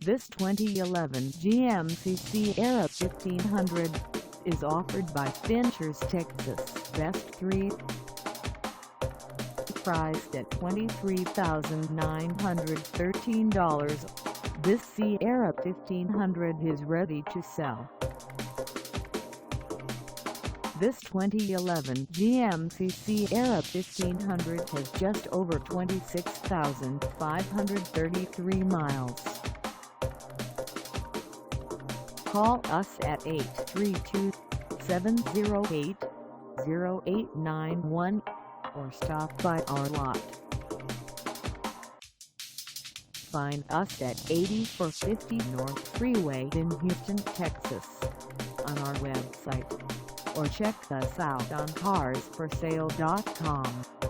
This 2011 GMC Sierra 1500 is offered by Finchers, Texas, Best 3. Priced at $23,913, this Sierra 1500 is ready to sell. This 2011 GMC Sierra 1500 has just over 26,533 miles. Call us at 832-708-0891 or stop by our lot. Find us at 8450 North Freeway in Houston, Texas, on our website, or check us out on carsforsale.com.